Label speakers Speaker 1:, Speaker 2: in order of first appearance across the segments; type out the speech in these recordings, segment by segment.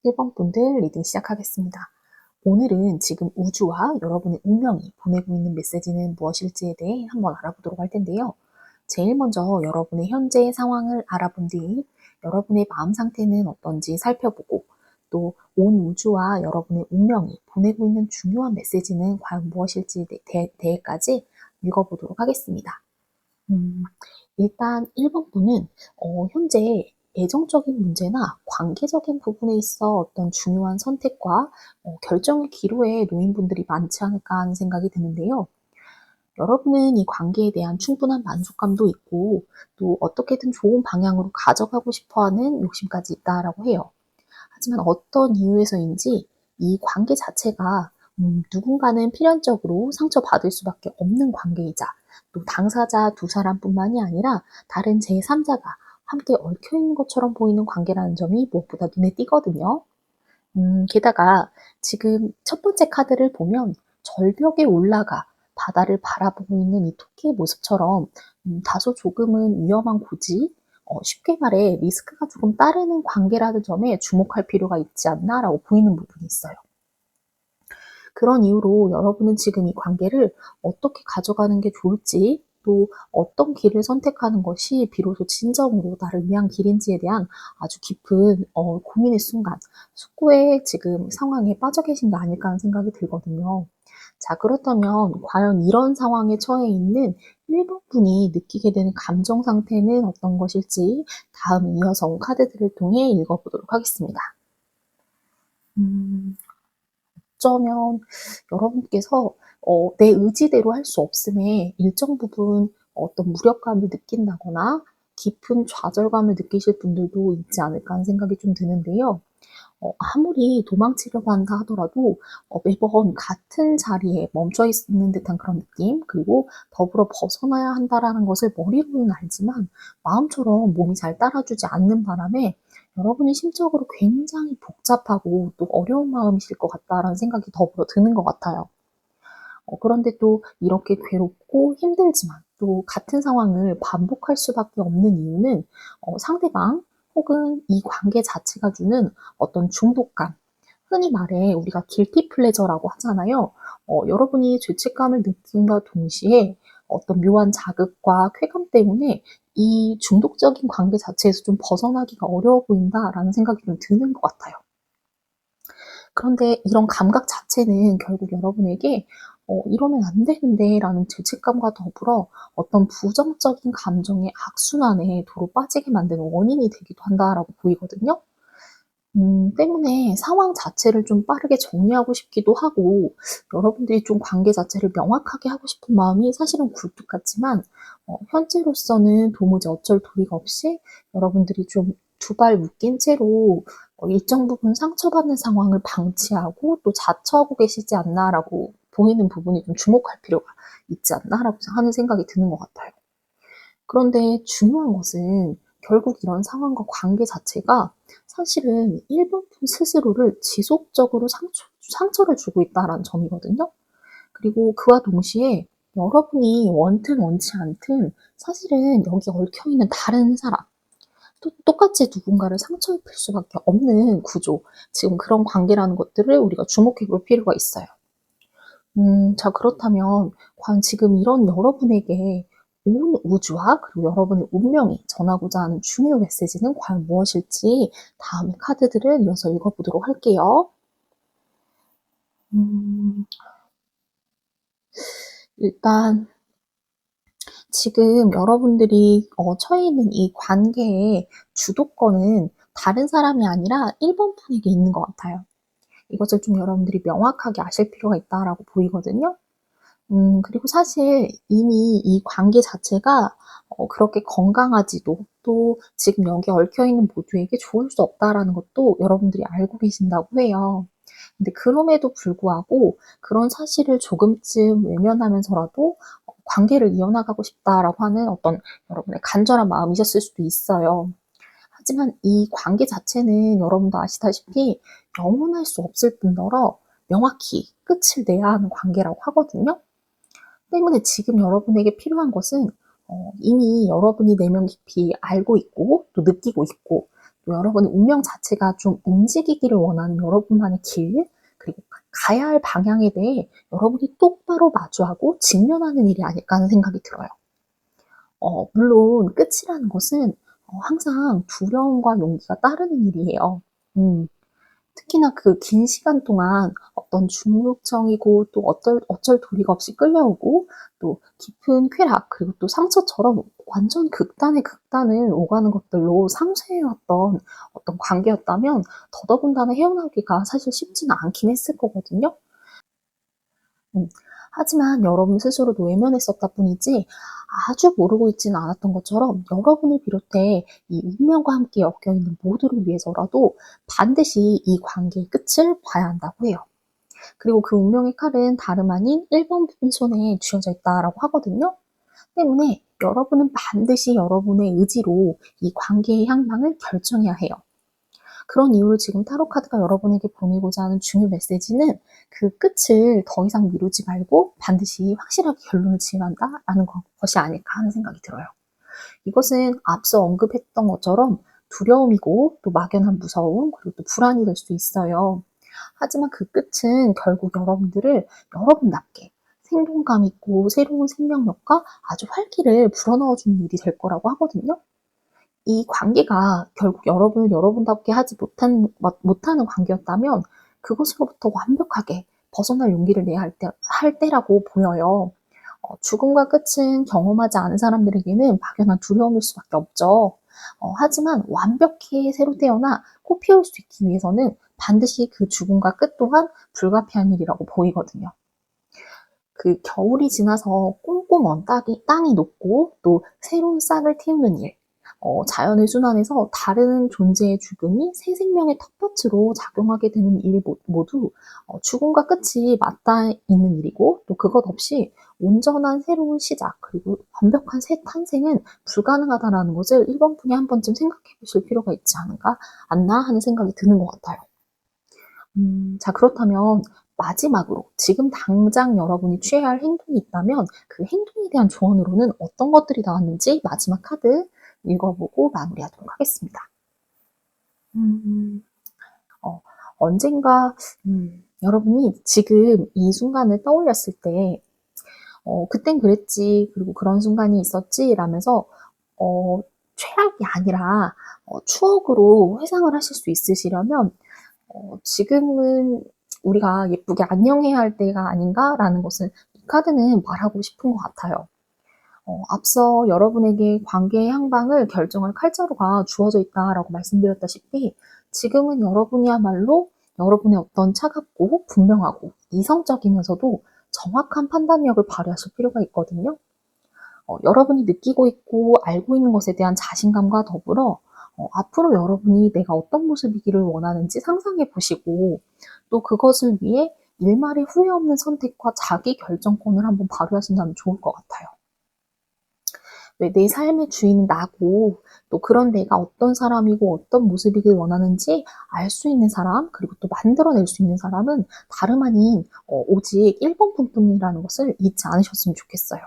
Speaker 1: 1번 분들 리딩 시작하겠습니다. 오늘은 지금 우주와 여러분의 운명이 보내고 있는 메시지는 무엇일지에 대해 한번 알아보도록 할 텐데요. 제일 먼저 여러분의 현재의 상황을 알아본 뒤 여러분의 마음 상태는 어떤지 살펴보고 또 온 우주와 여러분의 운명이 보내고 있는 중요한 메시지는 과연 무엇일지에 대해까지 읽어보도록 하겠습니다. 일단 1번 분은 현재 애정적인 문제나 관계적인 부분에 있어 어떤 중요한 선택과 결정의 기로에 놓인 분들이 많지 않을까 하는 생각이 드는데요. 여러분은 이 관계에 대한 충분한 만족감도 있고 또 어떻게든 좋은 방향으로 가져가고 싶어하는 욕심까지 있다라고 해요. 하지만 어떤 이유에서인지 이 관계 자체가 누군가는 필연적으로 상처받을 수밖에 없는 관계이자 또 당사자 두 사람뿐만이 아니라 다른 제3자가 함께 얽혀있는 것처럼 보이는 관계라는 점이 무엇보다 눈에 띄거든요. 게다가 지금 첫 번째 카드를 보면 절벽에 올라가 바다를 바라보고 있는 이 토끼의 모습처럼 다소 조금은 위험한 고지, 쉽게 말해 리스크가 조금 따르는 관계라는 점에 주목할 필요가 있지 않나라고 보이는 부분이 있어요. 그런 이유로 여러분은 지금 이 관계를 어떻게 가져가는 게 좋을지 또 어떤 길을 선택하는 것이 비로소 진정으로 나를 위한 길인지에 대한 아주 깊은 고민의 순간, 숙고의 지금 상황에 빠져 계신 게 아닐까 하는 생각이 들거든요. 자, 그렇다면 과연 이런 상황에 처해 있는 1번 분이 느끼게 되는 감정 상태는 어떤 것일지 다음 이어서 온 카드들을 통해 읽어보도록 하겠습니다. 어쩌면 여러분께서 내 의지대로 할 수 없음에 일정 부분 어떤 무력감을 느낀다거나 깊은 좌절감을 느끼실 분들도 있지 않을까 하는 생각이 좀 드는데요. 아무리 도망치려고 한다 하더라도 매번 같은 자리에 멈춰 있는 듯한 그런 느낌, 그리고 더불어 벗어나야 한다라는 것을 머리로는 알지만 마음처럼 몸이 잘 따라주지 않는 바람에 여러분이 심적으로 굉장히 복잡하고 또 어려운 마음이실 것 같다라는 생각이 더불어 드는 것 같아요. 그런데 또 이렇게 괴롭고 힘들지만 또 같은 상황을 반복할 수밖에 없는 이유는 상대방 혹은 이 관계 자체가 주는 어떤 중독감, 흔히 말해 우리가 guilty pleasure라고 하잖아요. 여러분이 죄책감을 느낌과 동시에 어떤 묘한 자극과 쾌감 때문에 이 중독적인 관계 자체에서 좀 벗어나기가 어려워 보인다라는 생각이 좀 드는 것 같아요. 그런데 이런 감각 자체는 결국 여러분에게 이러면 안 되는데 라는 죄책감과 더불어 어떤 부정적인 감정의 악순환에 도로 빠지게 만드는 원인이 되기도 한다라고 보이거든요. 때문에 상황 자체를 좀 빠르게 정리하고 싶기도 하고 여러분들이 좀 관계 자체를 명확하게 하고 싶은 마음이 사실은 굴뚝 같지만 현재로서는 도무지 어쩔 도리가 없이 여러분들이 좀 두 발 묶인 채로 일정 부분 상처받는 상황을 방치하고 또 자처하고 계시지 않나라고 보이는 부분이 좀 주목할 필요가 있지 않나라고 하는 생각이 드는 것 같아요. 그런데 중요한 것은 결국 이런 상황과 관계 자체가 사실은 1번 분 스스로를 지속적으로 상처를 주고 있다라는 점이거든요. 그리고 그와 동시에 여러분이 원든 원치 않든 사실은 여기 얽혀있는 다른 사람, 또 똑같이 누군가를 상처 입힐 수밖에 없는 구조, 지금 그런 관계라는 것들을 우리가 주목해 볼 필요가 있어요. 자, 그렇다면 과연 지금 이런 여러분에게 온 우주와 그리고 여러분의 운명이 전하고자 하는 중요 메시지는 과연 무엇일지 다음의 카드들을 이어서 읽어보도록 할게요. 일단 지금 여러분들이 처해 있는 이 관계의 주도권은 다른 사람이 아니라 1번 분에게 있는 것 같아요. 이것을 좀 여러분들이 명확하게 아실 필요가 있다라고 보이거든요. 그리고 사실 이미 이 관계 자체가 그렇게 건강하지도 또 지금 여기 얽혀있는 모두에게 좋을 수 없다라는 것도 여러분들이 알고 계신다고 해요. 근데 그럼에도 불구하고 그런 사실을 조금쯤 외면하면서라도 관계를 이어나가고 싶다라고 하는 어떤 여러분의 간절한 마음이셨을 수도 있어요. 하지만 이 관계 자체는 여러분도 아시다시피 영원할 수 없을 뿐더러 명확히 끝을 내야 하는 관계라고 하거든요. 때문에 지금 여러분에게 필요한 것은 이미 여러분이 내면 깊이 알고 있고 또 느끼고 있고 또 여러분의 운명 자체가 좀 움직이기를 원하는 여러분만의 길, 그리고 가야 할 방향에 대해 여러분이 똑바로 마주하고 직면하는 일이 아닐까 하는 생각이 들어요. 물론 끝이라는 것은 항상 두려움과 용기가 따르는 일이에요. 특히나 그 긴 시간 동안 어떤 중독성이고 또 어쩔 도리가 없이 끌려오고 또 깊은 쾌락 그리고 또 상처처럼 완전 극단의 극단을 오가는 것들로 상쇄해왔던 어떤 관계였다면 더더군다나 헤어나오기가 사실 쉽지는 않긴 했을 거거든요. 음. 하지만 여러분 스스로도 외면했었다 뿐이지 아주 모르고 있지는 않았던 것처럼 여러분을 비롯해 이 운명과 함께 엮여있는 모두를 위해서라도 반드시 이 관계의 끝을 봐야 한다고 해요. 그리고 그 운명의 칼은 다름 아닌 1번 분 손에 쥐어져 있다라고 하거든요. 때문에 여러분은 반드시 여러분의 의지로 이 관계의 향방을 결정해야 해요. 그런 이유로 지금 타로 카드가 여러분에게 보내고자 하는 중요 메시지는 그 끝을 더 이상 미루지 말고 반드시 확실하게 결론을 지어야 한다라는 것이 아닐까 하는 생각이 들어요. 이것은 앞서 언급했던 것처럼 두려움이고 또 막연한 무서움 그리고 또 불안이 될 수 있어요. 하지만 그 끝은 결국 여러분들을 여러분답게 생동감 있고 새로운 생명력과 아주 활기를 불어넣어주는 일이 될 거라고 하거든요. 이 관계가 결국 여러분을 여러분답게 하지 못하는 관계였다면 그것으로부터 완벽하게 벗어날 용기를 내야 할 때라고 보여요. 죽음과 끝은 경험하지 않은 사람들에게는 막연한 두려움일 수밖에 없죠. 하지만 완벽히 새로 태어나 꽃 피울 수 있기 위해서는 반드시 그 죽음과 끝 또한 불가피한 일이라고 보이거든요. 그 겨울이 지나서 꽁꽁 언 땅이 녹고 또 새로운 싹을 틔우는 일, 자연의 순환에서 다른 존재의 죽음이 새 생명의 텃밭으로 작용하게 되는 일 모두 죽음과 끝이 맞닿아 있는 일이고 또 그것 없이 온전한 새로운 시작 그리고 완벽한 새 탄생은 불가능하다는 것을 1번 분이 한 번쯤 생각해 보실 필요가 있지 않나 하는 생각이 드는 것 같아요. 자, 그렇다면 마지막으로 지금 당장 여러분이 취해야 할 행동이 있다면 그 행동에 대한 조언으로는 어떤 것들이 나왔는지 마지막 카드 읽어보고 마무리하도록 하겠습니다. 음, 어, 언젠가 여러분이 지금 이 순간을 떠올렸을 때 그땐 그랬지 그리고 그런 순간이 있었지 라면서 최악이 아니라 추억으로 회상을 하실 수 있으시려면 지금은 우리가 예쁘게 안녕해야 할 때가 아닌가라는 것을 이 카드는 말하고 싶은 것 같아요. 앞서 여러분에게 관계의 향방을 결정할 칼자루가 주어져 있다라고 말씀드렸다시피 지금은 여러분이야말로 여러분의 어떤 차갑고 분명하고 이성적이면서도 정확한 판단력을 발휘하실 필요가 있거든요. 여러분이 느끼고 있고 알고 있는 것에 대한 자신감과 더불어 앞으로 여러분이 내가 어떤 모습이기를 원하는지 상상해 보시고 또 그것을 위해 일말의 후회 없는 선택과 자기 결정권을 한번 발휘하신다면 좋을 것 같아요. 왜 내 삶의 주인은 나고 또 그런 내가 어떤 사람이고 어떤 모습이길 원하는지 알 수 있는 사람 그리고 또 만들어낼 수 있는 사람은 다름 아닌 오직 1번 분뿐이라는 것을 잊지 않으셨으면 좋겠어요.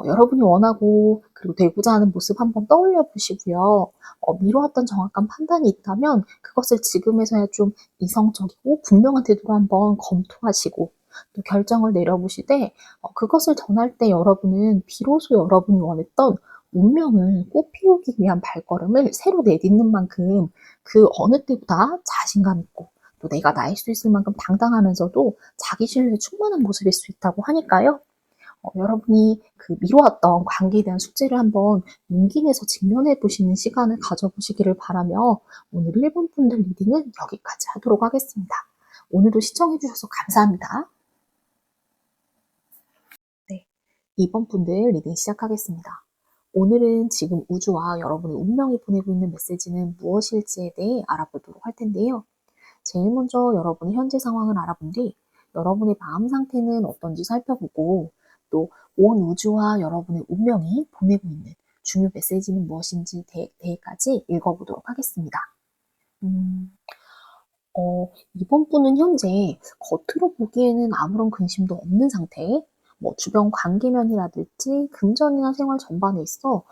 Speaker 1: 여러분이 원하고 그리고 되고자 하는 모습 한번 떠올려 보시고요. 미뤄왔던 정확한 판단이 있다면 그것을 지금에서야 좀 이성적이고 분명한 태도로 한번 검토하시고 또 결정을 내려보시되 그것을 전할 때 여러분은 비로소 여러분이 원했던 운명을 꽃피우기 위한 발걸음을 새로 내딛는 만큼 그 어느 때보다 자신감 있고 또 내가 나일 수 있을 만큼 당당하면서도 자기 신뢰에 충만한 모습일 수 있다고 하니까요. 여러분이 그 미뤄왔던 관계에 대한 숙제를 한번 용기 내서 직면해 보시는 시간을 가져보시기를 바라며 오늘 1번 분들 리딩은 여기까지 하도록 하겠습니다. 오늘도 시청해 주셔서 감사합니다. 네, 2번 분들 리딩 시작하겠습니다. 오늘은 지금 우주와 여러분의 운명이 보내고 있는 메시지는 무엇일지에 대해 알아보도록 할 텐데요. 제일 먼저 여러분의 현재 상황을 알아본 뒤 여러분의 마음 상태는 어떤지 살펴보고 또 온 우주와 여러분의 운명이 보내고 있는 중요 메시지는 무엇인지 대해까지 읽어보도록 하겠습니다. 음, 이번 분은 현재 겉으로 보기에는 아무런 근심도 없는 상태, 뭐 주변 관계면이라든지 금전이나 생활 전반에 있어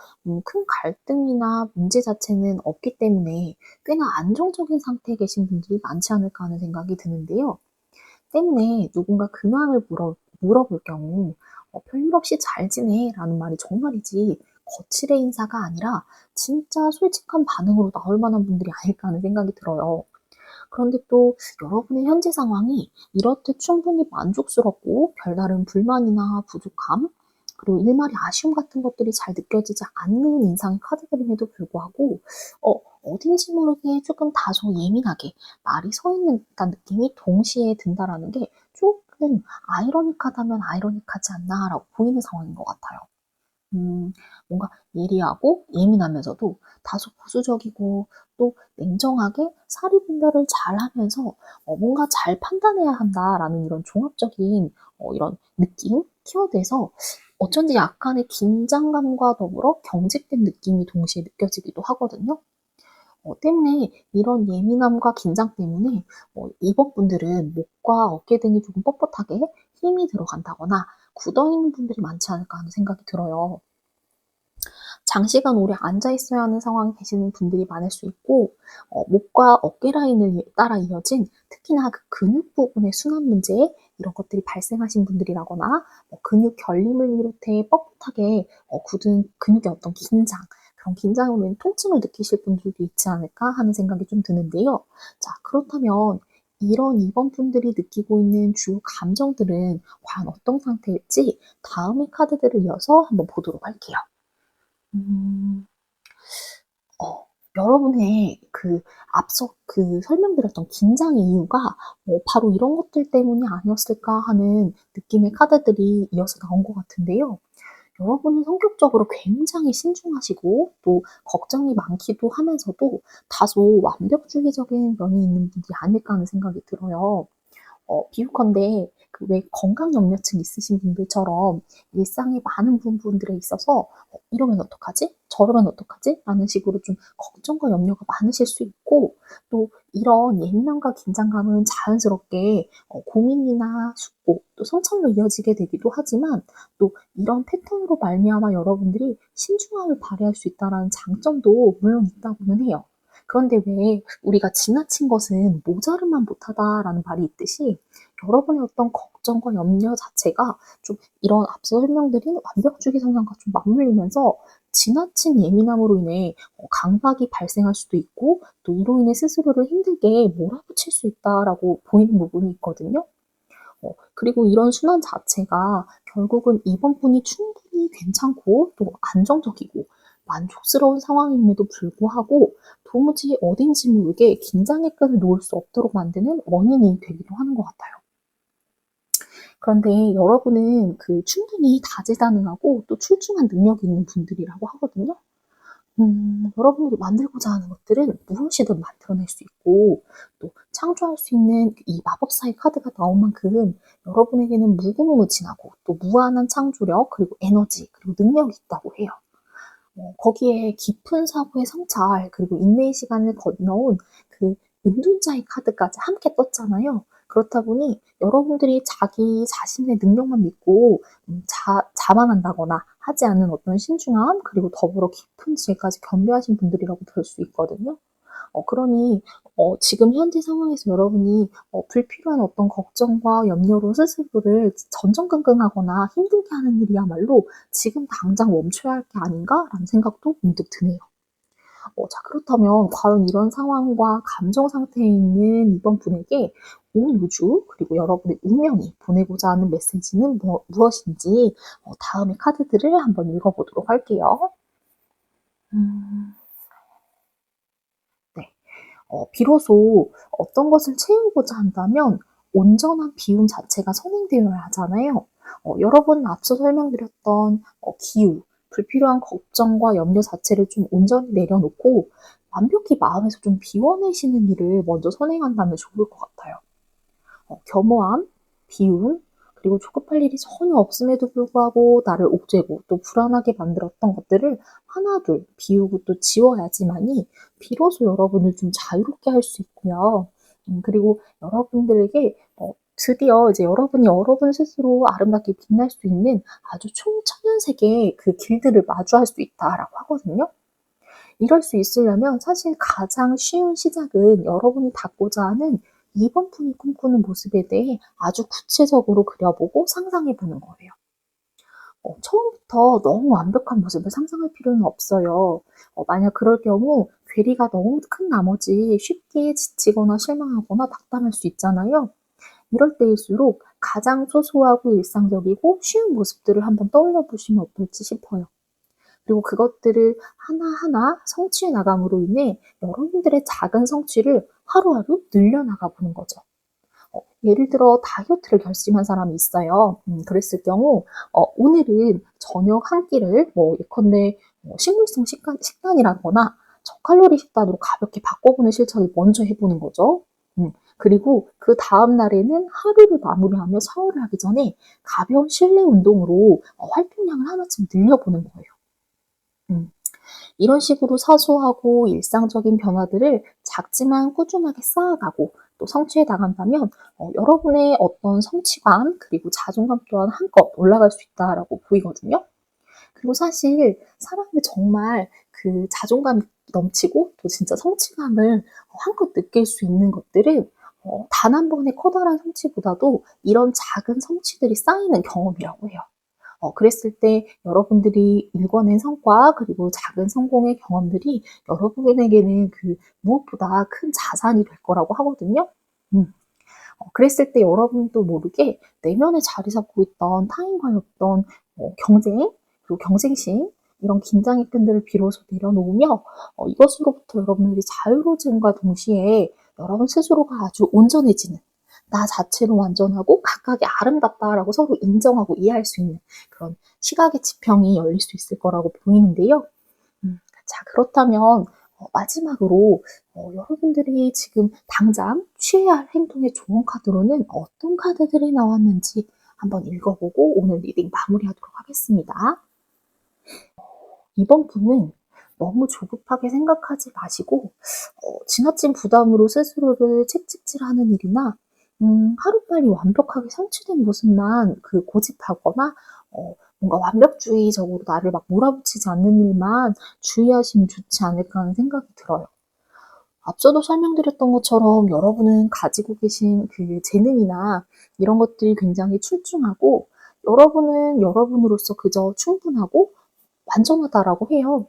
Speaker 1: 큰 갈등이나 문제 자체는 없기 때문에 꽤나 안정적인 상태에 계신 분들이 많지 않을까 하는 생각이 드는데요. 때문에 누군가 근황을 물어볼 경우 별일 없이 잘 지내라는 말이 정말이지 거칠의 인사가 아니라 진짜 솔직한 반응으로 나올 만한 분들이 아닐까 하는 생각이 들어요. 그런데 또 여러분의 현재 상황이 이렇듯 충분히 만족스럽고 별다른 불만이나 부족함, 그리고 일말의 아쉬움 같은 것들이 잘 느껴지지 않는 인상의 카드들임에도 불구하고 어딘지 모르게 조금 다소 예민하게 말이 서 있는 듯한 느낌이 동시에 든다라는 게 조금 아이러니하다면 아이러니하지 않나라고 보이는 상황인 것 같아요. 뭔가 예리하고 예민하면서도 다소 보수적이고 또 냉정하게 사리 분별을 잘하면서 뭔가 잘 판단해야 한다라는 이런 종합적인 이런 느낌, 키워드에서 어쩐지 약간의 긴장감과 더불어 경직된 느낌이 동시에 느껴지기도 하거든요. 때문에 이런 예민함과 긴장 때문에 이번 분들은 목과 어깨 등이 조금 뻣뻣하게 힘이 들어간다거나 굳어있는 분들이 많지 않을까 하는 생각이 들어요. 장시간 오래 앉아 있어야 하는 상황에 계시는 분들이 많을 수 있고 목과 어깨 라인을 따라 이어진 특히나 그 근육 부분의 순환 문제 이런 것들이 발생하신 분들이라거나 근육 결림을 비롯해 뻣뻣하게 굳은 근육의 어떤 긴장 그런 긴장으로 인해 통증을 느끼실 분들도 있지 않을까 하는 생각이 좀 드는데요. 자, 그렇다면 이런 이번 분들이 느끼고 있는 주요 감정들은 과연 어떤 상태일지 다음의 카드들을 이어서 한번 보도록 할게요. 음. 여러분의 그 앞서 그 설명드렸던 긴장의 이유가 바로 이런 것들 때문이 아니었을까 하는 느낌의 카드들이 이어서 나온 것 같은데요. 여러분은 성격적으로 굉장히 신중하시고 또 걱정이 많기도 하면서도 다소 완벽주의적인 면이 있는 분이 아닐까 하는 생각이 들어요. 비유컨대 그 왜 건강 염려증 있으신 분들처럼 일상의 많은 부분들에 있어서 '이러면 어떡하지? 저러면 어떡하지?' 라는 식으로 좀 걱정과 염려가 많으실 수 있고 또 이런 예민함과 긴장감은 자연스럽게 고민이나 숙고 또 성찰로 이어지게 되기도 하지만 또 이런 패턴으로 말미암아 여러분들이 신중함을 발휘할 수 있다라는 장점도 물론 있다고는 해요. 그런데 왜 우리가 지나친 것은 모자르면 못하다라는 말이 있듯이 여러분의 어떤 걱정과 염려 자체가 좀 이런 앞서 설명드린 완벽주의 성향과 좀 맞물리면서 지나친 예민함으로 인해 강박이 발생할 수도 있고 또 이로 인해 스스로를 힘들게 몰아붙일 수 있다라고 보이는 부분이 있거든요. 그리고 이런 순환 자체가 결국은 이번 분이 충분히 괜찮고 또 안정적이고 만족스러운 상황임에도 불구하고 도무지 어딘지 모르게 긴장의 끈을 놓을 수 없도록 만드는 원인이 되기도 하는 것 같아요. 그런데 여러분은 그 충분히 다재다능하고 또 출중한 능력이 있는 분들이라고 하거든요. 여러분들이 만들고자 하는 것들은 무엇이든 만들어낼 수 있고 또 창조할 수 있는 이 마법사의 카드가 나온 만큼 여러분에게는 무궁무진하고 또 무한한 창조력 그리고 에너지 그리고 능력이 있다고 해요. 거기에 깊은 사고의 성찰 그리고 인내의 시간을 건너온 그 은둔자의 카드까지 함께 떴잖아요. 그렇다 보니 여러분들이 자기 자신의 능력만 믿고 자만한다거나 하지 않는 어떤 신중함 그리고 더불어 깊은 지혜까지 겸비하신 분들이라고 볼 수 있거든요. 그러니 지금 현재 상황에서 여러분이 불필요한 어떤 걱정과 염려로 스스로를 전전긍긍하거나 힘들게 하는 일이야말로 '지금 당장 멈춰야 할 게 아닌가?'라는 생각도 문득 드네요. 자, 그렇다면 과연 이런 상황과 감정 상태에 있는 이번 분에게 온 우주 그리고 여러분의 운명이 보내고자 하는 메시지는 무엇인지 다음의 카드들을 한번 읽어 보도록 할게요. 음. 네. 비로소 어떤 것을 채우고자 한다면 온전한 비움 자체가 선행되어야 하잖아요. 여러분 앞서 설명드렸던 기우, 불필요한 걱정과 염려 자체를 좀 온전히 내려놓고 완벽히 마음에서 좀 비워내시는 일을 먼저 선행한다면 좋을 것 같아요. 겸허함, 비움, 그리고 조급할 일이 전혀 없음에도 불구하고 나를 옥죄고 또 불안하게 만들었던 것들을 하나둘 비우고 또 지워야지만이 비로소 여러분을 좀 자유롭게 할 수 있고요. 그리고 여러분들에게 드디어 이제 여러분이 여러분 스스로 아름답게 빛날 수 있는 아주 총천연색의 그 길들을 마주할 수 있다라고 하거든요. 이럴 수 있으려면 사실 가장 쉬운 시작은 여러분이 닿고자 하는 이번 분이 꿈꾸는 모습에 대해 아주 구체적으로 그려보고 상상해 보는 거예요. 처음부터 너무 완벽한 모습을 상상할 필요는 없어요. 만약 그럴 경우 괴리가 너무 큰 나머지 쉽게 지치거나 실망하거나 낙담할 수 있잖아요. 이럴 때일수록 가장 소소하고 일상적이고 쉬운 모습들을 한번 떠올려 보시면 어떨지 싶어요. 그리고 그것들을 하나하나 성취해 나감으로 인해 여러분들의 작은 성취를 하루하루 늘려나가 보는 거죠. 예를 들어 다이어트를 결심한 사람이 있어요. 그랬을 경우 오늘은 저녁 한 끼를 뭐 예컨대 식물성 식단이라거나 저칼로리 식단으로 가볍게 바꿔보는 실천을 먼저 해보는 거죠. 그리고 그 다음 날에는 하루를 마무리하며 샤워를 하기 전에 가벼운 실내 운동으로 활동량을 하나쯤 늘려보는 거예요. 음. 이런 식으로 사소하고 일상적인 변화들을 작지만 꾸준하게 쌓아가고 또 성취해 나간다면 여러분의 어떤 성취감 그리고 자존감 또한 한껏 올라갈 수 있다라고 보이거든요. 그리고 사실 사람이 정말 그 자존감이 넘치고 또 진짜 성취감을 한껏 느낄 수 있는 것들은 단 한 번의 커다란 성취보다도 이런 작은 성취들이 쌓이는 경험이라고 해요. 그랬을 때 여러분들이 일궈낸 성과 그리고 작은 성공의 경험들이 여러분에게는 그 무엇보다 큰 자산이 될 거라고 하거든요. 음. 그랬을 때 여러분도 모르게 내면에 자리 잡고 있던 타인과의 어떤 경쟁 그리고 경쟁심 이런 긴장의 끈들을 비로소 내려놓으며 이것으로부터 여러분들이 자유로워짐과 동시에 여러분 스스로가 아주 온전해지는 나 자체로 완전하고 각각이 아름답다라고 서로 인정하고 이해할 수 있는 그런 시각의 지평이 열릴 수 있을 거라고 보이는데요. 자, 그렇다면 마지막으로 여러분들이 지금 당장 취해야 할 행동의 좋은 카드로는 어떤 카드들이 나왔는지 한번 읽어보고 오늘 리딩 마무리하도록 하겠습니다. 이번 분은 너무 조급하게 생각하지 마시고 지나친 부담으로 스스로를 채찍질하는 일이나 하루빨리 완벽하게 성취된 모습만 그 고집하거나 뭔가 완벽주의적으로 나를 막 몰아붙이지 않는 일만 주의하시면 좋지 않을까 하는 생각이 들어요. 앞서도 설명드렸던 것처럼 여러분은 가지고 계신 그 재능이나 이런 것들이 굉장히 출중하고 여러분은 여러분으로서 그저 충분하고 완전하다라고 해요.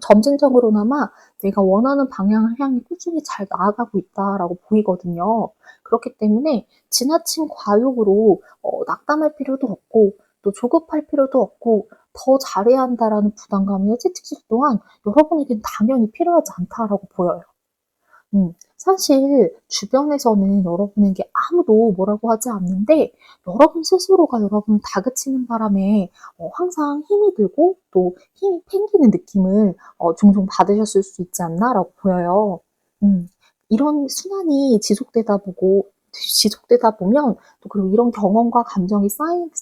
Speaker 1: 점진적으로나마 내가 원하는 방향을 향해 꾸준히 잘 나아가고 있다라고 보이거든요. 그렇기 때문에 지나친 과욕으로 낙담할 필요도 없고 또 조급할 필요도 없고 더 잘해야 한다라는 부담감이나 채찍질 또한 여러분에겐 당연히 필요하지 않다라고 보여요. 사실 주변에서는 여러분에게 아무도 뭐라고 하지 않는데 여러분 스스로가 여러분을 다그치는 바람에 항상 힘이 들고 또 힘이 팽기는 느낌을 종종 받으셨을 수 있지 않나라고 보여요. 음, 이런 순환이 지속되다 보면 또 그리고 이런 경험과 감정이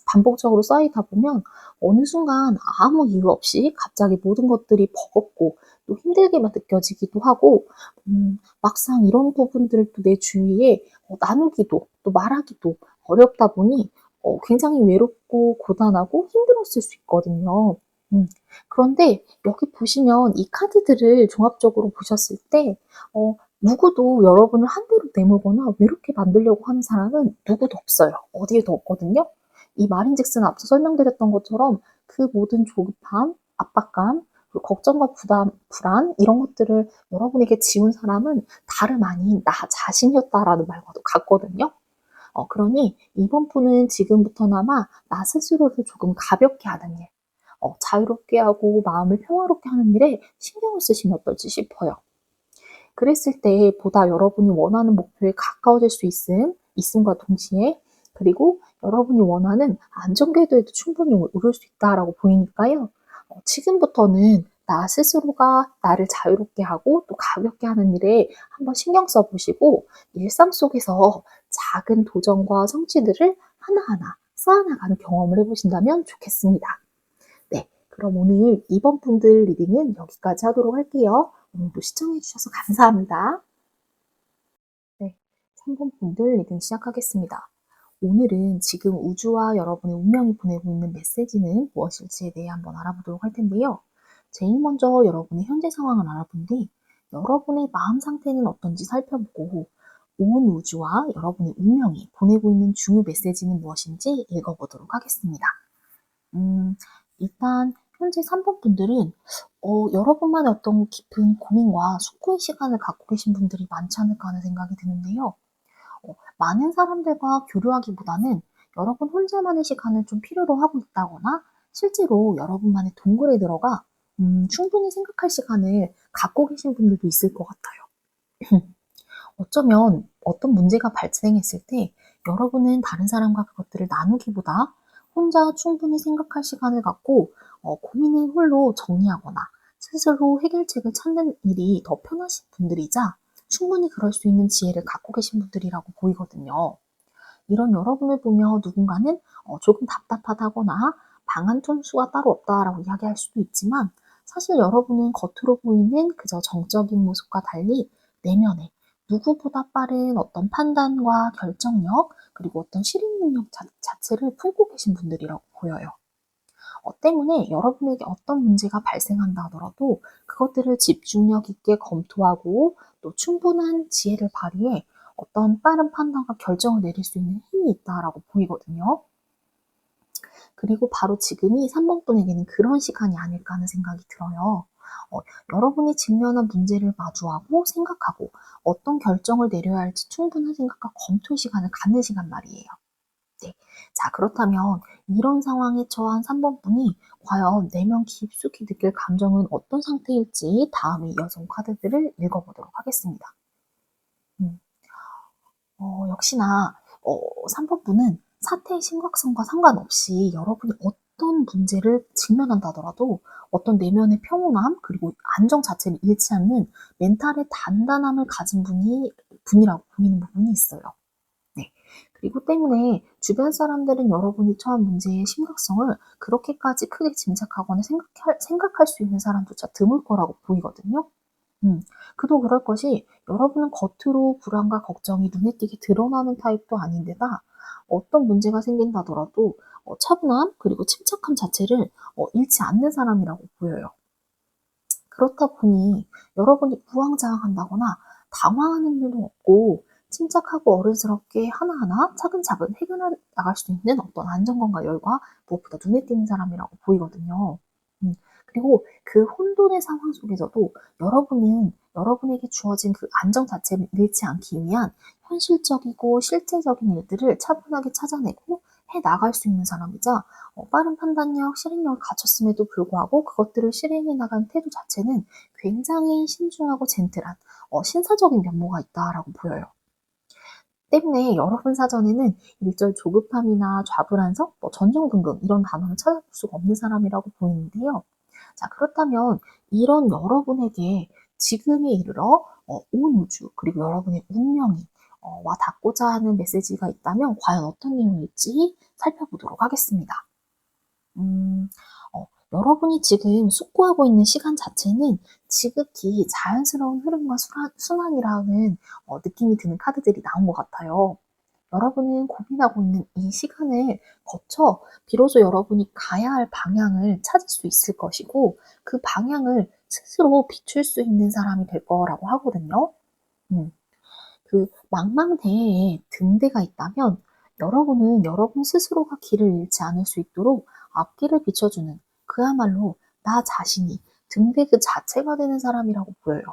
Speaker 1: 반복적으로 쌓이다 보면 어느 순간 아무 이유 없이 갑자기 모든 것들이 버겁고 또 힘들게만 느껴지기도 하고 막상 이런 부분들을 또 내 주위에 나누기도 또 말하기도 어렵다 보니 굉장히 외롭고 고단하고 힘들었을 수 있거든요. 그런데 여기 보시면 이 카드들을 종합적으로 보셨을 때 누구도 여러분을 한 대로 내몰거나 외롭게 만들려고 하는 사람은 누구도 없어요. 어디에도 없거든요. 이 말인즉슨 앞서 설명드렸던 것처럼 그 모든 조급함, 압박감, 그리고 걱정과 부담, 불안 이런 것들을 여러분에게 지운 사람은 다름 아닌 나 자신이었다라는 말과도 같거든요. 그러니 이번 분은 지금부터나마 나 스스로를 조금 가볍게 하는 일, 자유롭게 하고 마음을 평화롭게 하는 일에 신경을 쓰시면 어떨지 싶어요. 그랬을 때 보다 여러분이 원하는 목표에 가까워질 수 있음과 동시에 그리고 여러분이 원하는 안전 궤도에도 충분히 오를 수 있다라고 보이니까요. 지금부터는 나 스스로가 나를 자유롭게 하고 또 가볍게 하는 일에 한번 신경 써보시고 일상 속에서 작은 도전과 성취들을 하나하나 쌓아나가는 경험을 해보신다면 좋겠습니다. 네, 그럼 오늘 2번 분들 리딩은 여기까지 하도록 할게요. 오늘도 시청해주셔서 감사합니다. 네. 3번 분들 리딩 시작하겠습니다. 오늘은 지금 우주와 여러분의 운명이 보내고 있는 메시지는 무엇일지에 대해 한번 알아보도록 할 텐데요. 제일 먼저 여러분의 현재 상황을 알아본 뒤 여러분의 마음 상태는 어떤지 살펴보고 온 우주와 여러분의 운명이 보내고 있는 중요 메시지는 무엇인지 읽어보도록 하겠습니다. 일단 현재 3번 분들은 여러분만의 어떤 깊은 고민과 숙고의 시간을 갖고 계신 분들이 많지 않을까 하는 생각이 드는데요. 많은 사람들과 교류하기보다는 여러분 혼자만의 시간을 좀 필요로 하고 있다거나 실제로 여러분만의 동굴에 들어가 충분히 생각할 시간을 갖고 계신 분들도 있을 것 같아요. 어쩌면 어떤 문제가 발생했을 때 여러분은 다른 사람과 그것들을 나누기보다 혼자 충분히 생각할 시간을 갖고 고민을 홀로 정리하거나 스스로 해결책을 찾는 일이 더 편하신 분들이자 충분히 그럴 수 있는 지혜를 갖고 계신 분들이라고 보이거든요. 이런 여러분을 보며 누군가는 조금 답답하다거나 방한 톤수가 따로 없다라고 이야기할 수도 있지만 사실 여러분은 겉으로 보이는 그저 정적인 모습과 달리 내면에 누구보다 빠른 어떤 판단과 결정력 그리고 어떤 실행 능력 자체를 품고 계신 분들이라고 보여요. 때문에 여러분에게 어떤 문제가 발생한다 하더라도 그것들을 집중력 있게 검토하고 또 충분한 지혜를 발휘해 어떤 빠른 판단과 결정을 내릴 수 있는 힘이 있다라고 보이거든요. 그리고 바로 지금이 3번 분에게는 그런 시간이 아닐까 하는 생각이 들어요. 여러분이 직면한 문제를 마주하고 생각하고 어떤 결정을 내려야 할지 충분한 생각과 검토의 시간을 갖는 시간 말이에요. 네. 자, 그렇다면 이런 상황에 처한 3번 분이 과연 내면 깊숙이 느낄 감정은 어떤 상태일지 다음에 이어서 카드들을 읽어보도록 하겠습니다. 역시나 3번 분은 사태의 심각성과 상관없이 여러분이 어떤 문제를 직면한다 하더라도 어떤 내면의 평온함 그리고 안정 자체를 잃지 않는 멘탈의 단단함을 가진 분이라고 보이는 부분이 있어요. 네. 그리고 때문에 주변 사람들은 여러분이 처한 문제의 심각성을 그렇게까지 크게 짐작하거나 생각할 수 있는 사람조차 드물 거라고 보이거든요. 그도 그럴 것이 여러분은 겉으로 불안과 걱정이 눈에 띄게 드러나는 타입도 아닌데다 어떤 문제가 생긴다더라도 차분함 그리고 침착함 자체를 잃지 않는 사람이라고 보여요. 그렇다 보니 여러분이 우왕좌왕한다거나 당황하는 일도 없고 침착하고 어른스럽게 하나하나 차근차근 해결해 나갈 수 있는 어떤 안정감과 열과 무엇보다 눈에 띄는 사람이라고 보이거든요. 그리고 그 혼돈의 상황 속에서도 여러분은 여러분에게 주어진 그 안정 자체를 잃지 않기 위한 현실적이고 실제적인 일들을 차분하게 찾아내고 해 나갈 수 있는 사람이자 빠른 판단력, 실행력을 갖췄음에도 불구하고 그것들을 실행해 나가는 태도 자체는 굉장히 신중하고 젠틀한 신사적인 면모가 있다라고 보여요. 때문에 여러분 사전에는 일절 조급함이나 좌불안석, 전전긍긍 이런 단어는 찾아볼 수가 없는 사람이라고 보이는데요. 자, 그렇다면 이런 여러분에게 지금에 이르러 온 우주 그리고 여러분의 운명이 와 닿고자 하는 메시지가 있다면 과연 어떤 내용일지 살펴보도록 하겠습니다. 여러분이 지금 숙고하고 있는 시간 자체는 지극히 자연스러운 흐름과 순환이라는 느낌이 드는 카드들이 나온 것 같아요. 여러분은 고민하고 있는 이 시간을 거쳐 비로소 여러분이 가야 할 방향을 찾을 수 있을 것이고 그 방향을 스스로 비출 수 있는 사람이 될 거라고 하거든요. 음. 그 망망대해에 등대가 있다면 여러분은 여러분 스스로가 길을 잃지 않을 수 있도록 앞길을 비춰주는 그야말로 나 자신이 등대 그 자체가 되는 사람이라고 보여요.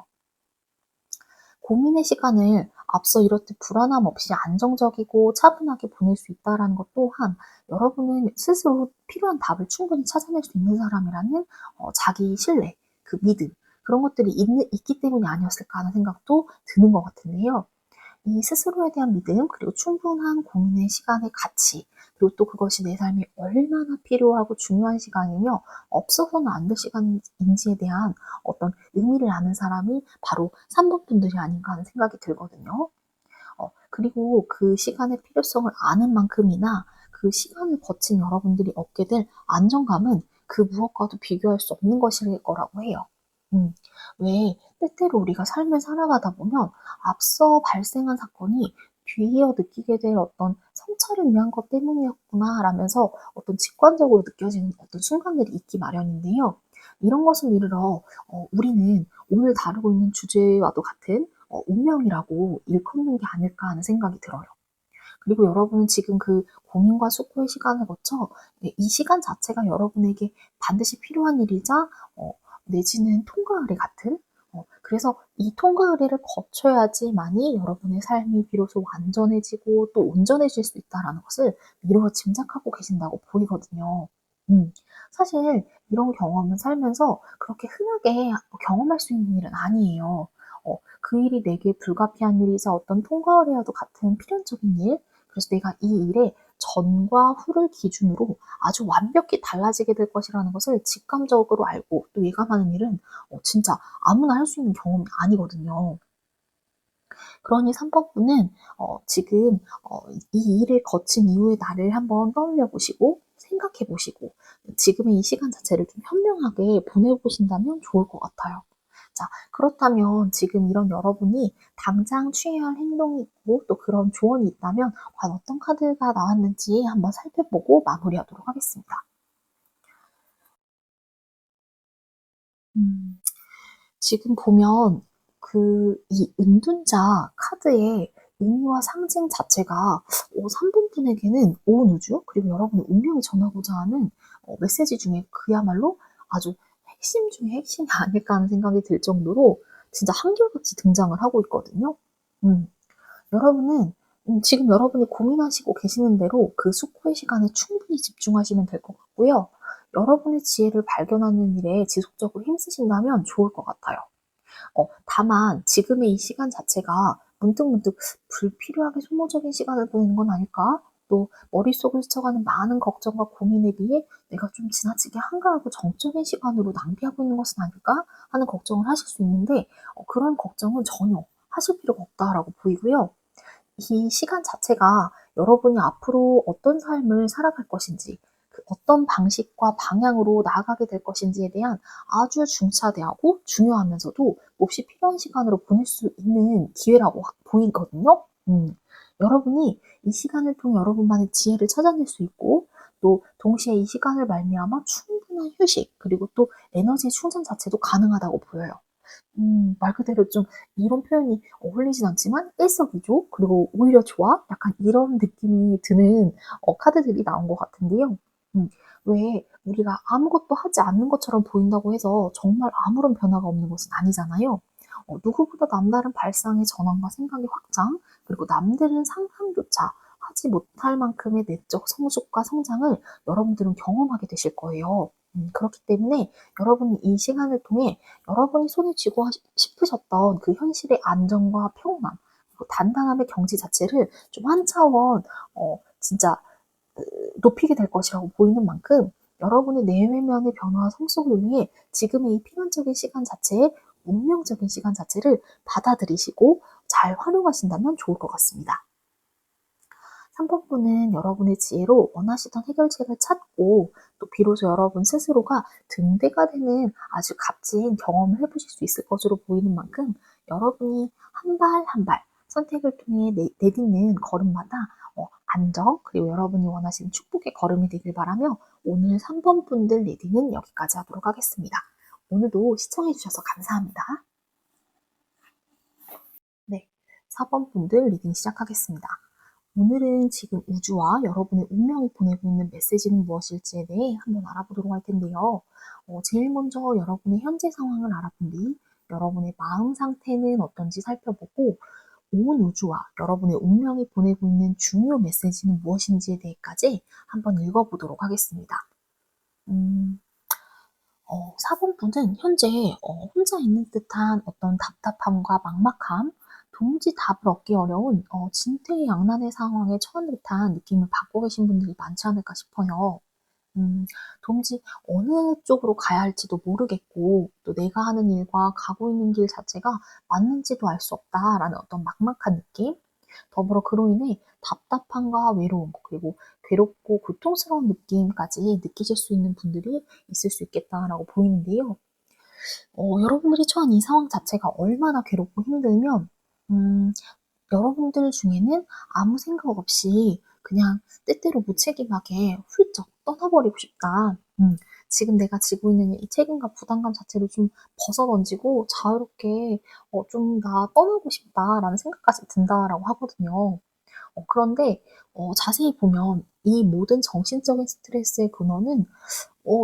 Speaker 1: 고민의 시간을 앞서 이렇듯 불안함 없이 안정적이고 차분하게 보낼 수 있다는 것 또한 여러분은 스스로 필요한 답을 충분히 찾아낼 수 있는 사람이라는 자기 신뢰, 그 믿음 그런 것들이 있기 때문이 아니었을까 하는 생각도 드는 것 같은데요. 이 스스로에 대한 믿음, 그리고 충분한 고민의 시간의 가치, 그리고 또 그것이 내 삶에 얼마나 필요하고 중요한 시간이며 없어서는 안 될 시간인지에 대한 어떤 의미를 아는 사람이 바로 3번 분들이 아닌가 하는 생각이 들거든요. 그리고 그 시간의 필요성을 아는 만큼이나 그 시간을 거친 여러분들이 얻게 될 안정감은 그 무엇과도 비교할 수 없는 것일 거라고 해요. 왜 때때로 우리가 삶을 살아가다 보면 앞서 발생한 사건이 뒤이어 느끼게 될 어떤 성찰을 위한 것 때문이었구나 라면서 어떤 직관적으로 느껴지는 어떤 순간들이 있기 마련인데요. 이런 것을 이르러 우리는 오늘 다루고 있는 주제와도 같은 운명이라고 일컫는 게 아닐까 하는 생각이 들어요. 그리고 여러분은 지금 그 고민과 숙고의 시간을 거쳐 이 시간 자체가 여러분에게 반드시 필요한 일이자 내지는 통과 의례 같은 그래서 이 통과 의례를 거쳐야지만이 여러분의 삶이 비로소 완전해지고 또 온전해질 수 있다라는 것을 미루어 짐작하고 계신다고 보이거든요. 음, 사실 이런 경험은 살면서 그렇게 흔하게 경험할 수 있는 일은 아니에요. 그 일이 내게 불가피한 일이자 어떤 통과 의례와도 같은 필연적인 일, 그래서 내가 이 일의 전과 후를 기준으로 아주 완벽히 달라지게 될 것이라는 것을 직감적으로 알고 또 예감하는 일은 진짜 아무나 할 수 있는 경험이 아니거든요. 그러니 3번분은 지금 이 일을 거친 이후의 나를 한번 떠올려 보시고 생각해 보시고 지금의 이 시간 자체를 좀 현명하게 보내보신다면 좋을 것 같아요. 자, 그렇다면 지금 이런 여러분이 당장 취해야 할 행동이 있고 또 그런 조언이 있다면 과연 어떤 카드가 나왔는지 한번 살펴보고 마무리하도록 하겠습니다. 음, 지금 보면 이 은둔자 카드의 의미와 상징 자체가 3번 분에게는 온 우주 그리고 여러분의 운명이 전하고자 하는 메시지 중에 그야말로 아주 핵심 중에 핵심이 아닐까 하는 생각이 들 정도로 진짜 한결같이 등장을 하고 있거든요. 음. 여러분은 지금 여러분이 고민하시고 계시는 대로 그 숙고의 시간에 충분히 집중하시면 될 것 같고요. 여러분의 지혜를 발견하는 일에 지속적으로 힘쓰신다면 좋을 것 같아요. 다만 지금의 이 시간 자체가 문득문득 불필요하게 소모적인 시간을 보내는 건 아닐까? 또 머릿속을 스쳐가는 많은 걱정과 고민에 비해 내가 좀 지나치게 한가하고 정적인 시간으로 낭비하고 있는 것은 아닐까? 하는 걱정을 하실 수 있는데 그런 걱정은 전혀 하실 필요가 없다라고 보이고요. 이 시간 자체가 여러분이 앞으로 어떤 삶을 살아갈 것인지, 그 어떤 방식과 방향으로 나아가게 될 것인지에 대한 아주 중차대하고 중요하면서도 몹시 필요한 시간으로 보낼 수 있는 기회라고 보이거든요. 여러분이 이 시간을 통해 여러분만의 지혜를 찾아낼 수 있고, 또 동시에 이 시간을 말미암아 충분한 휴식, 그리고 또 에너지 충전 자체도 가능하다고 보여요. 말 그대로 좀 이런 표현이 어울리진 않지만 일석이조 그리고 오히려 좋아? 약간 이런 느낌이 드는 카드들이 나온 것 같은데요. 음, 왜 우리가 아무것도 하지 않는 것처럼 보인다고 해서 정말 아무런 변화가 없는 것은 아니잖아요. 누구보다 남다른 발상의 전환과 생각의 확장, 그리고 남들은 상상조차 하지 못할 만큼의 내적 성숙과 성장을 여러분들은 경험하게 되실 거예요. 그렇기 때문에 여러분이 이 시간을 통해 여러분이 손에 쥐고 싶으셨던 그 현실의 안정과 평온함, 그리고 단단함의 경지 자체를 좀 한 차원, 진짜 높이게 될 것이라고 보이는 만큼 여러분의 내면의 변화와 성숙을 위해 지금의 이 필연적인 시간 자체에 운명적인 시간 자체를 받아들이시고 잘 활용하신다면 좋을 것 같습니다. 3번분은 여러분의 지혜로 원하시던 해결책을 찾고 또 비로소 여러분 스스로가 등대가 되는 아주 값진 경험을 해보실 수 있을 것으로 보이는 만큼 여러분이 한 발 한 발 선택을 통해 내딛는 걸음마다 안정 그리고 여러분이 원하시는 축복의 걸음이 되길 바라며 오늘 3번 분들 리딩은 여기까지 하도록 하겠습니다. 오늘도 시청해주셔서 감사합니다. 네, 4번 분들 리딩 시작하겠습니다. 오늘은 지금 우주와 여러분의 운명이 보내고 있는 메시지는 무엇일지에 대해 한번 알아보도록 할 텐데요. 제일 먼저 여러분의 현재 상황을 알아본 뒤 여러분의 마음 상태는 어떤지 살펴보고 온 우주와 여러분의 운명이 보내고 있는 중요 메시지는 무엇인지에 대해까지 한번 읽어보도록 하겠습니다. 음, 4번 분은 현재 혼자 있는 듯한 어떤 답답함과 막막함, 도무지 답을 얻기 어려운 진퇴양난의 상황에 처한 듯한 느낌을 받고 계신 분들이 많지 않을까 싶어요. 도무지 어느 쪽으로 가야 할지도 모르겠고, 또 내가 하는 일과 가고 있는 길 자체가 맞는지도 알 수 없다라는 어떤 막막한 느낌, 더불어 그로 인해 답답함과 외로움, 그리고 괴롭고 고통스러운 느낌까지 느끼실 수 있는 분들이 있을 수 있겠다라고 보이는데요. 여러분들이 처한 이 상황 자체가 얼마나 괴롭고 힘들면, 음, 여러분들 중에는 아무 생각 없이 그냥 때때로 무책임하게 훌쩍 떠나버리고 싶다. 지금 내가 지고 있는 이 책임과 부담감 자체를 좀 벗어던지고 자유롭게 좀 나 떠나고 싶다라는 생각까지 든다라고 하거든요. 그런데 자세히 보면 이 모든 정신적인 스트레스의 근원은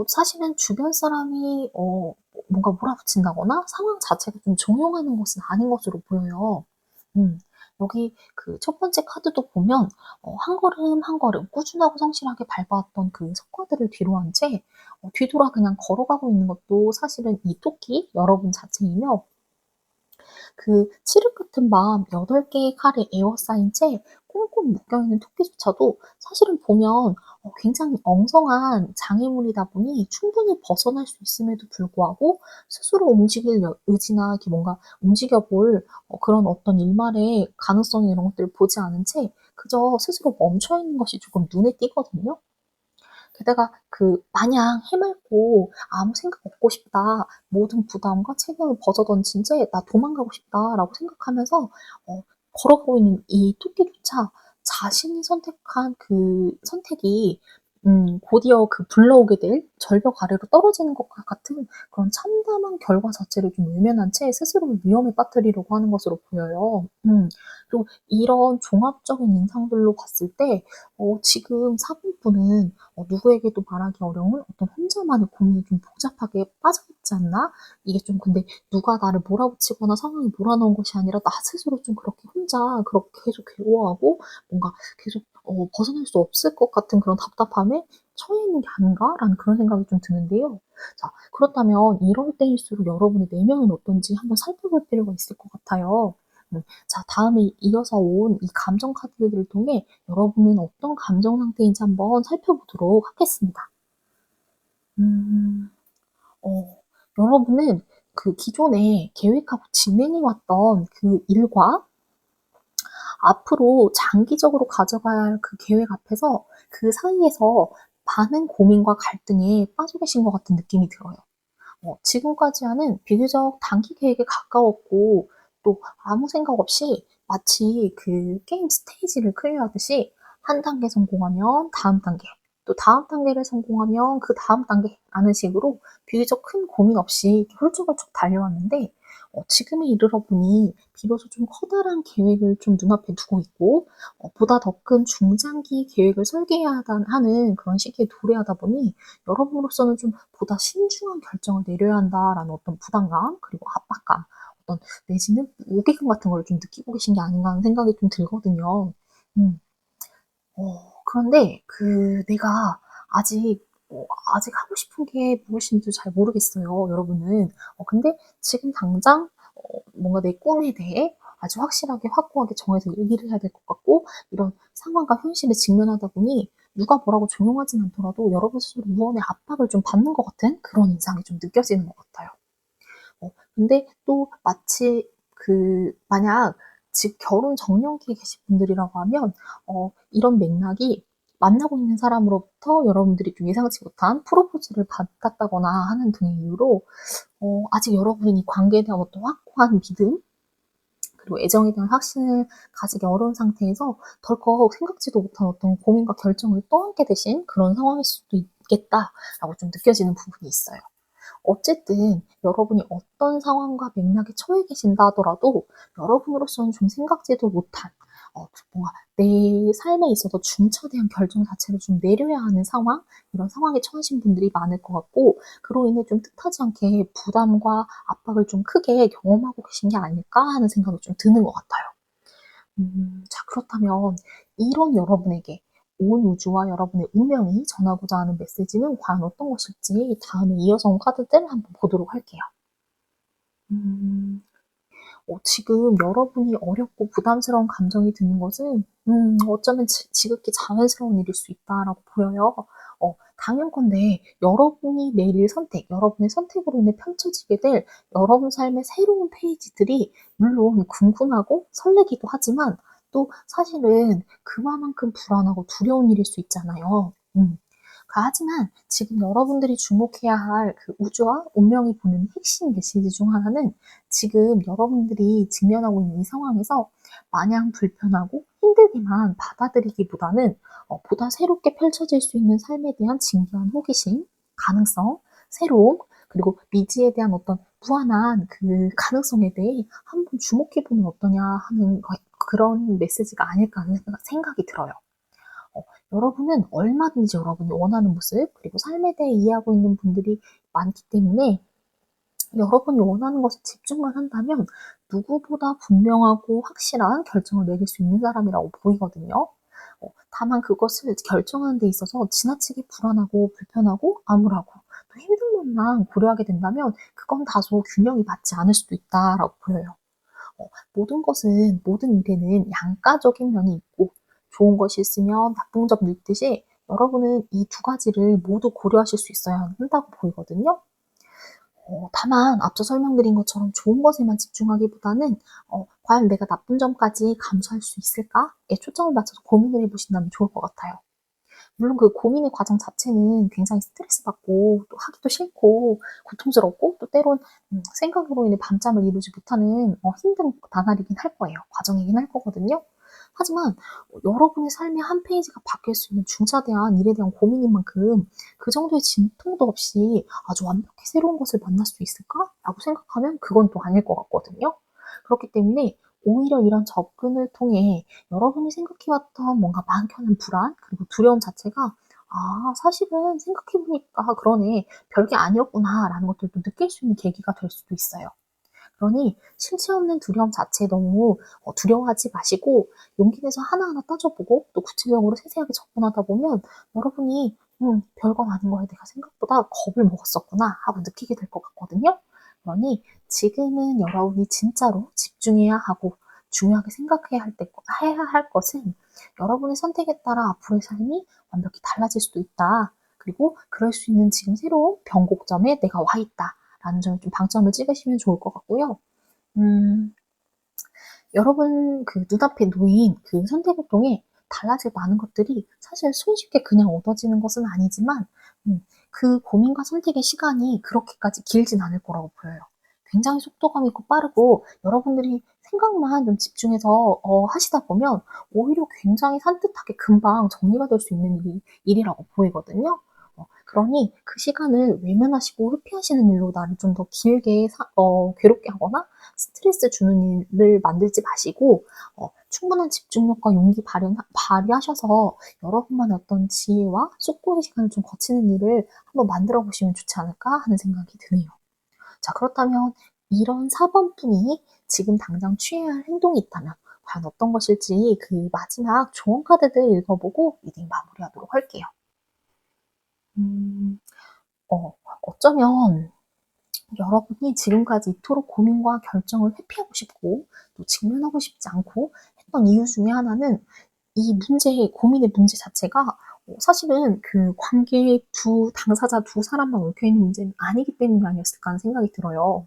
Speaker 1: 사실은 주변 사람이 뭔가 몰아붙인다거나 상황 자체가 좀 종용하는 것은 아닌 것으로 보여요. 음. 여기 그 첫 번째 카드도 보면 한 걸음 한 걸음 꾸준하고 성실하게 밟아왔던 그 성과들을 뒤로 한 채 뒤돌아 그냥 걸어가고 있는 것도 사실은 이 토끼 여러분 자체이며, 그 칠흑 같은 밤 8개의 칼에 에워싸인 채 꽁꽁 묶여있는 토끼조차도 사실은 보면 굉장히 엉성한 장애물이다 보니 충분히 벗어날 수 있음에도 불구하고 스스로 움직일 의지나 이렇게 뭔가 움직여 볼 그런 어떤 일말의 가능성 이런 것들을 보지 않은 채 그저 스스로 멈춰 있는 것이 조금 눈에 띄거든요. 게다가 그 마냥 해맑고 '아무 생각 없고 싶다. 모든 부담과 책임을 벗어던진 채 나 도망가고 싶다.'라고 생각하면서 걸어가고 있는 이 토끼조차 자신이 선택한 그 선택이 곧이어 그 불러오게 될 절벽 아래로 떨어지는 것과 같은 그런 참담한 결과 자체를 좀 외면한 채 스스로를 위험에 빠뜨리려고 하는 것으로 보여요. 그리고 이런 종합적인 인상들로 봤을 때 지금 사본분은 누구에게도 말하기 어려운 어떤 혼자만의 고민이 좀 복잡하게 빠져 있지 않나? 이게 좀 근데 누가 나를 몰아붙이거나 상황에 몰아넣은 것이 아니라 나 스스로 좀 그렇게 혼자 그렇게 계속 괴로워하고 뭔가 계속 벗어날 수 없을 것 같은 그런 답답함에 처해 있는 게 아닌가라는 그런 생각이 좀 드는데요. 자, 그렇다면 이럴 때일수록 여러분의 내면은 어떤지 한번 살펴볼 필요가 있을 것 같아요. 자, 다음에 이어서 온 이 감정 카드들을 통해 여러분은 어떤 감정 상태인지 한번 살펴보도록 하겠습니다. 음, 어, 여러분은 그 기존에 계획하고 진행해 왔던 그 일과 앞으로 장기적으로 가져가야 할 그 계획 앞에서 그 사이에서 많은 고민과 갈등에 빠져 계신 것 같은 느낌이 들어요. 지금까지와는 비교적 단기 계획에 가까웠고 또 아무 생각 없이 마치 그 게임 스테이지를 클리어하듯이 한 단계 성공하면 다음 단계, 또 다음 단계를 성공하면 그 다음 단계라는 식으로 비교적 큰 고민 없이 훌쩍훌쩍 달려왔는데 지금에 이르러 보니 비로소 좀 커다란 계획을 좀 눈앞에 두고 있고 보다 더 큰 중장기 계획을 설계해야 하는 그런 시기에 도래하다 보니 여러분으로서는 좀 보다 신중한 결정을 내려야 한다라는 어떤 부담감, 그리고 압박감, 어떤 내지는 무게감 같은 걸 좀 느끼고 계신 게 아닌가 하는 생각이 좀 들거든요. 음. 그런데 그 내가 아직 아직 하고 싶은 게 무엇인지 잘 모르겠어요, 여러분은. 근데 지금 당장 뭔가 내 꿈에 대해 아주 확실하게 확고하게 정해서 얘기를 해야 될 것 같고, 이런 상황과 현실에 직면하다 보니 누가 뭐라고 조용하진 않더라도 여러분 스스로 무언의 압박을 좀 받는 것 같은 그런 인상이 좀 느껴지는 것 같아요. 근데 또 마치 그 만약 즉 결혼 정년기에 계신 분들이라고 하면 이런 맥락이 만나고 있는 사람으로부터 여러분들이 좀 예상치 못한 프로포즈를 받았다거나 하는 등의 이유로 아직 여러분은 이 관계에 대한 어떤 확고한 믿음, 그리고 애정에 대한 확신을 가지기 어려운 상태에서 덜컥 생각지도 못한 어떤 고민과 결정을 떠안게 되신 그런 상황일 수도 있겠다라고 좀 느껴지는 부분이 있어요. 어쨌든 여러분이 어떤 상황과 맥락에 처해 계신다 하더라도 여러분으로서는 좀 생각지도 못한 뭔가 내 삶에 있어서 중차대한 결정 자체를 좀 내려야 하는 상황, 이런 상황에 처하신 분들이 많을 것 같고, 그로 인해 좀 뜻하지 않게 부담과 압박을 좀 크게 경험하고 계신 게 아닐까 하는 생각이 좀 드는 것 같아요. 자, 그렇다면 이런 여러분에게 온 우주와 여러분의 운명이 전하고자 하는 메시지는 과연 어떤 것일지 다음에 이어서 온 카드들 한번 보도록 할게요. 음, 지금 여러분이 어렵고 부담스러운 감정이 드는 것은 어쩌면 지극히 자연스러운 일일 수 있다라고 보여요. 당연컨대 여러분이 내릴 선택, 여러분의 선택으로 인해 펼쳐지게 될 여러분 삶의 새로운 페이지들이 물론 궁금하고 설레기도 하지만 또 사실은 그만큼 불안하고 두려운 일일 수 있잖아요. 하지만 지금 여러분들이 주목해야 할 그 우주와 운명이 보는 핵심 메시지 중 하나는 지금 여러분들이 직면하고 있는 이 상황에서 마냥 불편하고 힘들게만 받아들이기보다는 보다 새롭게 펼쳐질 수 있는 삶에 대한 진기한 호기심, 가능성, 새로움, 그리고 미지에 대한 어떤 무한한 그 가능성에 대해 한번 주목해보면 어떠냐 하는 그런 메시지가 아닐까 하는 생각이 들어요. 여러분은 얼마든지 여러분이 원하는 모습, 그리고 삶에 대해 이해하고 있는 분들이 많기 때문에 여러분이 원하는 것에 집중만 한다면 누구보다 분명하고 확실한 결정을 내릴 수 있는 사람이라고 보이거든요. 다만 그것을 결정하는 데 있어서 지나치게 불안하고 불편하고 암울하고 또 힘든 것만 고려하게 된다면 그건 다소 균형이 맞지 않을 수도 있다라고 보여요. 모든 일에는 양가적인 면이 있고 좋은 것이 있으면 나쁜 점도 있듯이 여러분은 이 두 가지를 모두 고려하실 수 있어야 한다고 보이거든요. 다만 앞서 설명드린 것처럼 좋은 것에만 집중하기보다는 과연 내가 나쁜 점까지 감수할 수 있을까에 초점을 맞춰서 고민을 해보신다면 좋을 것 같아요. 물론 그 고민의 과정 자체는 굉장히 스트레스 받고 또 하기도 싫고 고통스럽고 또 때론 생각으로 인해 밤잠을 이루지 못하는 힘든 나날이긴 할 거예요. 과정이긴 할 거거든요. 하지만 여러분의 삶의 한 페이지가 바뀔 수 있는 중차대한 일에 대한 고민인 만큼 그 정도의 진통도 없이 아주 완벽히 새로운 것을 만날 수 있을까라고 생각하면 그건 또 아닐 것 같거든요. 그렇기 때문에 오히려 이런 접근을 통해 여러분이 생각해왔던 뭔가 막연한 불안 그리고 두려움 자체가 사실은 생각해보니까 그러네, 별게 아니었구나라는 것들도 느낄 수 있는 계기가 될 수도 있어요. 그러니 실체 없는 두려움 자체에 너무 두려워하지 마시고 용기 내서 하나하나 따져보고 또 구체적으로 세세하게 접근하다 보면 여러분이 별건 아닌 거에 내가 생각보다 겁을 먹었었구나 하고 느끼게 될 것 같거든요. 그러니 지금은 여러분이 진짜로 집중해야 하고 중요하게 생각해야 해야 할 것은 여러분의 선택에 따라 앞으로의 삶이 완벽히 달라질 수도 있다. 그리고 그럴 수 있는 지금 새로운 변곡점에 내가 와 있다. 라는 점에 좀 방점을 찍으시면 좋을 것 같고요. 여러분 그 눈앞에 놓인 그 선택을 통해 달라질 많은 것들이 사실 손쉽게 그냥 얻어지는 것은 아니지만 그 고민과 선택의 시간이 그렇게까지 길진 않을 거라고 보여요. 굉장히 속도감 있고 빠르고 여러분들이 생각만 좀 집중해서 하시다 보면 오히려 굉장히 산뜻하게 금방 정리가 될 수 있는 일이라고 보이거든요. 그러니 그 시간을 외면하시고 회피하시는 일로 나를 좀 더 길게 괴롭게 하거나 스트레스 주는 일을 만들지 마시고 충분한 집중력과 용기 발휘하셔서 여러분만의 어떤 지혜와 숙고의 시간을 좀 거치는 일을 한번 만들어 보시면 좋지 않을까 하는 생각이 드네요. 자, 그렇다면 이런 4번분이 지금 당장 취해야 할 행동이 있다면 과연 어떤 것일지 그 마지막 조언 카드들 읽어보고 리딩 마무리하도록 할게요. 어쩌면 여러분이 지금까지 이토록 고민과 결정을 회피하고 싶고 또 직면하고 싶지 않고 했던 이유 중에 하나는 고민의 문제 자체가 사실은 그 관계 당사자 두 사람만 얽혀있는 문제는 아니기 때문이 아니었을까 하는 생각이 들어요.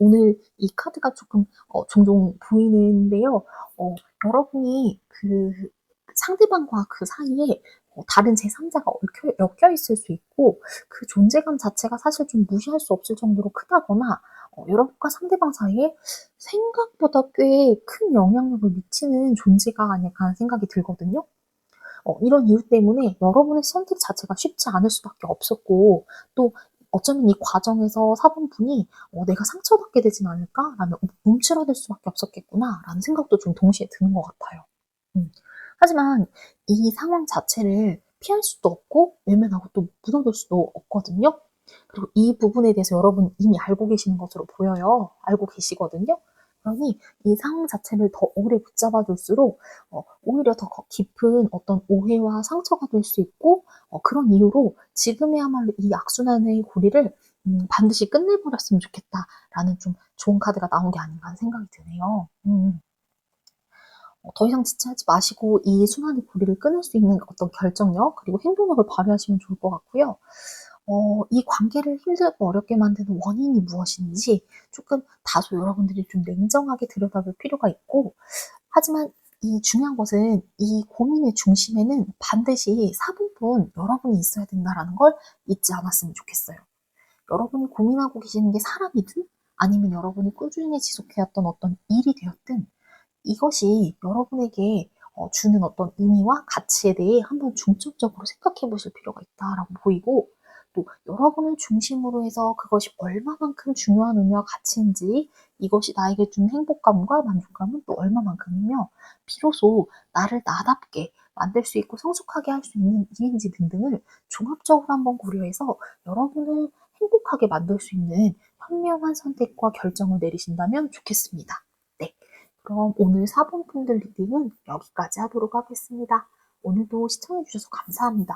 Speaker 1: 오늘 이 카드가 조금 종종 보이는데요. 여러분이 그 상대방과 그 사이에 다른 제3자가 엮여 있을 수 있고 그 존재감 자체가 사실 좀 무시할 수 없을 정도로 크다거나 여러분과 상대방 사이에 생각보다 꽤 큰 영향력을 미치는 존재가 아닐까 하는 생각이 들거든요. 이런 이유 때문에 여러분의 선택 자체가 쉽지 않을 수밖에 없었고 또 어쩌면 이 과정에서 4번분이 '내가 상처받게 되진 않을까?'라는 움츠러들 수밖에 없었겠구나라는 생각도 좀 동시에 드는 것 같아요. 하지만 이 상황 자체를 피할 수도 없고 외면하고 또 묻어둘 수도 없거든요. 그리고 이 부분에 대해서 여러분 이미 알고 계시는 것으로 보여요. 알고 계시거든요. 그러니 이 상황 자체를 더 오래 붙잡아 둘수록 오히려 더 깊은 어떤 오해와 상처가 될 수 있고 그런 이유로 지금이야말로 이 악순환의 고리를 반드시 끝내버렸으면 좋겠다라는 좀 좋은 카드가 나온 게 아닌가 하는 생각이 드네요. 더 이상 지체하지 마시고 이 순환의 고리를 끊을 수 있는 어떤 결정력 그리고 행동력을 발휘하시면 좋을 것 같고요. 이 관계를 힘들고 어렵게 만드는 원인이 무엇인지 조금 다소 여러분들이 좀 냉정하게 들여다볼 필요가 있고 하지만 이 중요한 것은 이 고민의 중심에는 반드시 4분분 여러분이 있어야 된다는 걸 잊지 않았으면 좋겠어요. 여러분이 고민하고 계시는 게 사람이든 아니면 여러분이 꾸준히 지속해왔던 어떤 일이 되었든 이것이 여러분에게 주는 어떤 의미와 가치에 대해 한번 중점적으로 생각해 보실 필요가 있다라고 보이고, 또 여러분을 중심으로 해서 그것이 얼마만큼 중요한 의미와 가치인지, 이것이 나에게 준 행복감과 만족감은 또 얼마만큼이며, 비로소 나를 나답게 만들 수 있고 성숙하게 할 수 있는 일인지 등등을 종합적으로 한번 고려해서 여러분을 행복하게 만들 수 있는 현명한 선택과 결정을 내리신다면 좋겠습니다. 네. 그럼 오늘 사본품들 리딩은 여기까지 하도록 하겠습니다. 오늘도 시청해주셔서 감사합니다.